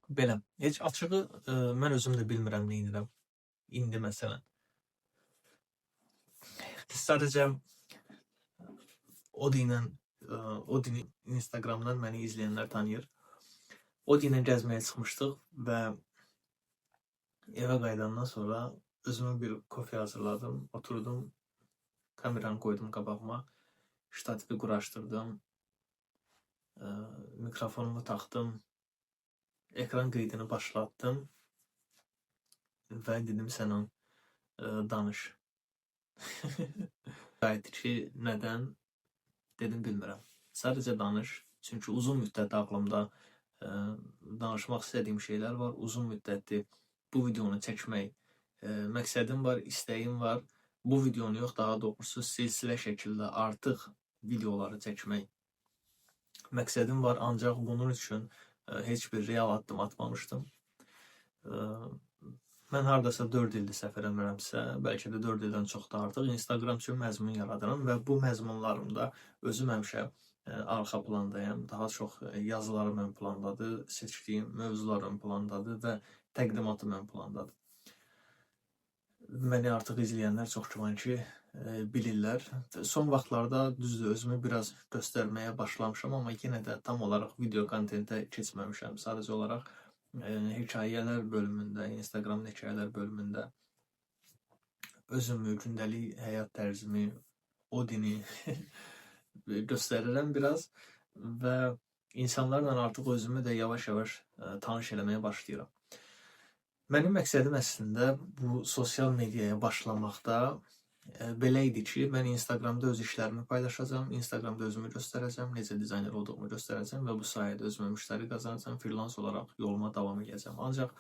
Belə, heç açığı mən özüm də bilmirəm neynirəm indi məsələn. Sadəcə Odin'i Instagramdan məni izləyənlər tanıyır. Odin'lə gəzməyə çıxmışdıq və evə qayıdandan sonra özümə bir kofe hazırladım, oturdum, kameranı qoydum qabağıma, ştatifi quraşdırdım, mikrofonumu taxdım, ekran qeydini başlatdım və dedim sən danış. Qayıtdı ki, nədən? Dedim bilmirəm. Sadəcə danış. Çünki uzun müddət ağlımda danışmaq istədiyim şeylər var. Uzun müddətdir bu videonu çəkmək məqsədim var, istəyim var. Bu videonu yox, daha doğrusu silsilə şəkildə artıq videoları çəkmək məqsədim var. Ancaq bunun üçün heç bir real addım atmamışdım. Mən hardasa 4 ildir səhv eləmirəmsə, bəlkə də 4 ildən çox da artıq Instagram üçün məzmun yaradıram və bu məzmunlarımda özüm həmişə arxa plandayam. Daha çox yazılarım ön plandadır, seçdiyim mövzular ön plandadır və təqdimatım ön plandadır. Məni artıq izləyənlər çox güman ki, bilirlər. Son vaxtlarda düzdür, özümü biraz göstərməyə başlamışam, amma yenə də tam olaraq video kontentə keçməmişəm. Sadəcə olaraq hekayələr bölümündə, Instagram hekayələr bölümündə özümü, gündəlik həyat tərzimi, Odin'i göstərirəm biraz və insanlarla artıq özümü də yavaş-yavaş tanış eləməyə başlayıram. Mənim məqsədim əslində bu sosial mediaya başlamaqda belə idi ki, mən Instagramda öz işlərimi paylaşacağam, Instagramda özümü göstərəcəm, necə dizayner olduğumu göstərəcəm və bu sayədə özümə müştəri qazanacam, freelance olaraq yoluma davam edəcəm. Ancaq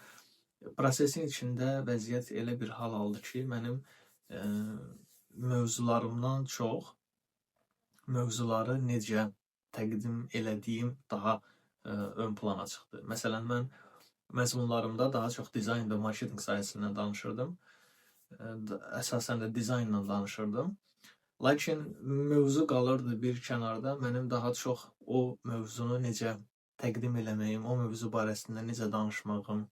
prosesin içində vəziyyət elə bir hal aldı ki, mənim mövzularımdan çox mövzuları necə təqdim elədiyim daha ön plana çıxdı. Məsələn, mən məzmunlarımda daha çox dizayn və marketinq sahəsindən danışırdım. Əsasən də dizaynla danışırdım. Lakin mövzu qalırdı bir kənarda. Mənim daha çox o mövzunu necə təqdim eləməyim, o mövzu barəsində necə danışmağım,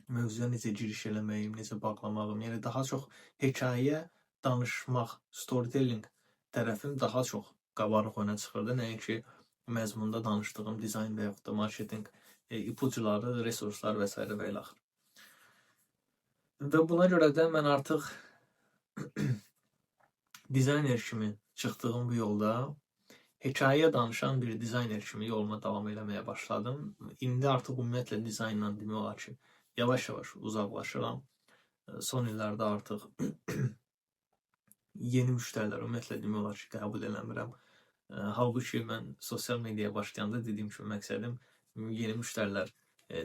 mövzuya necə giriş eləməyim, necə bağlamağım, yəni daha çox hekayə danışmaq, storytelling tərəfim daha çox qabarıq önə çıxırdı. Nəinki məzmunda danışdığım dizayn və yaxud da marketinq ipucuları, resurslar və s. və ilaxır. Və buna görə də mən artıq dizayner kimi çıxdığım bu yolda hekayə danışan bir dizayner kimi yoluma davam eləməyə başladım. İndi artıq ümumiyyətlə dizaynla demək olar ki, yavaş-yavaş uzaqlaşıram. Son illərdə artıq yeni müştərilər ümumiyyətlə demək olar ki, qəbul eləmirəm. Halbuki mən sosial mediaya başlayanda dediyim kimi məqsədim yeni müştərilər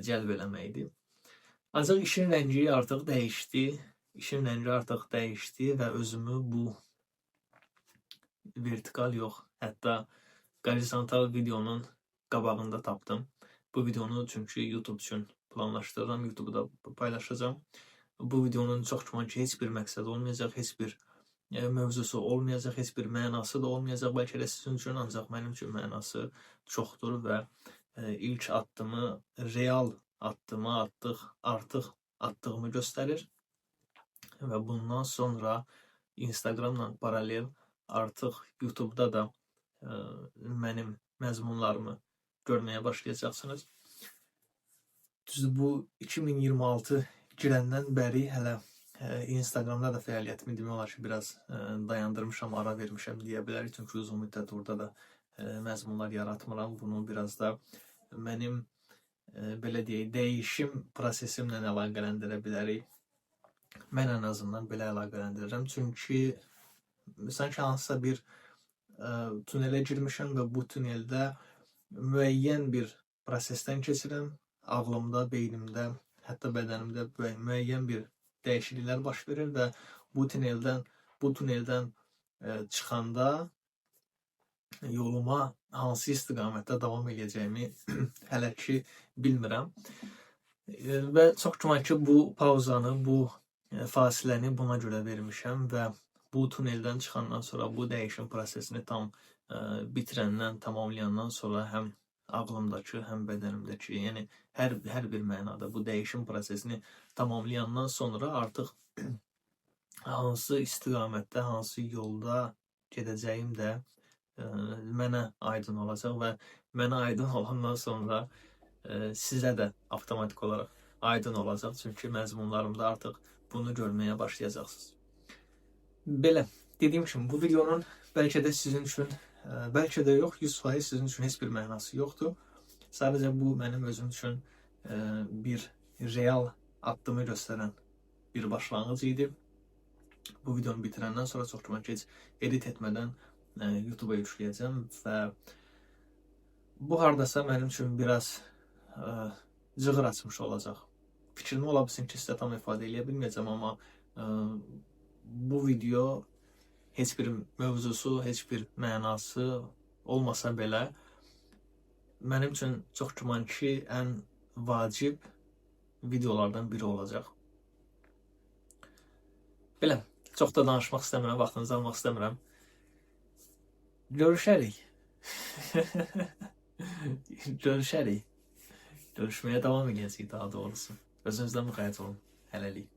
cəlb eləməkdir. Ancaq işin rəngi artıq dəyişdi və özümü bu vertikal yox, hətta horizontal videonun qabağında tapdım. Bu videonu çünki YouTube üçün planlaşdırıram, YouTube'da paylaşacağım. Bu videonun çox güman ki, heç bir məqsədi olmayacaq, heç bir mövzusu olmayacaq, heç bir mənası da olmayacaq. Bəlkə də sizin üçün, ancaq mənim üçün mənası çoxdur və ilk addımı, real addımı artıq attığımı göstərir və bundan sonra Instagramla paralel artıq YouTube'da da mənim məzmunlarımı görməyə başlayacaqsınız. Düzdür, bu 2026 girəndən bəri hələ Instagramda da fəaliyyətimi demək olar ki, biraz dayandırmışam, ara vermişəm deyə bilərik. Çünki uzun müddət orada da məzmunlar yaratmıram. Bunu biraz da mənim belə deyək, dəyişim prosesimlə əlaqələndirə bilərik. Mən ən azından belə əlaqələndirirəm. Çünki sanki hansısa bir tunelə girmişəm və bu tuneldə müəyyən bir prosesdən keçirəm. Ağlımda, beynimdə, hətta bədənimdə müəyyən bir dəyişikliklər baş verir və bu tuneldən çıxanda yoluma hansı istiqamətdə davam edəcəyimi hələ ki bilmirəm. Və çox güman ki, bu pauzanı, bu fasiləni buna görə vermişəm və bu tuneldən çıxandan sonra, bu dəyişim prosesini tam bitirəndən, tamamlayandan sonra həm ağlımdakı, həm bədənimdəki, yəni hər bir mənada bu dəyişim prosesini tamamlayandan sonra artıq hansı istiqamətdə, hansı yolda gedəcəyim də mənə aydın olacaq və mənə aydın olandan sonra sizə də avtomatik olaraq aydın olacaq. Çünki məzmunlarımda artıq bunu görməyə başlayacaqsınız. Belə, dediyim kimi bu videonun bəlkə də sizin üçün, bəlkə də yox, 100% sizin üçün heç bir mənası yoxdur. Sadəcə bu mənim özüm üçün bir real addımı göstərən bir başlanğıc idi. Bu videonu bitirəndən sonra çox güman ki, heç edit etmədən YouTube'a yükləyəcəm və bu hardasa mənim üçün biraz cığır açmış olacaq. Fikrimi ola bilsin ki, sizə tam ifadə edə bilməyəcəm, amma bu video heç bir mövzusu, heç bir mənası olmasa belə mənim üçün çox güman ki, ən vacib videolardan biri olacaq. Belə, çox da danışmaq istəmirəm, vaxtınızı almaq istəmirəm. Görüşərik. Görüşərik. Görüşməyə davam edəcəyik daha doğrusu. Özünüzdən müxayət olun. Hələlik.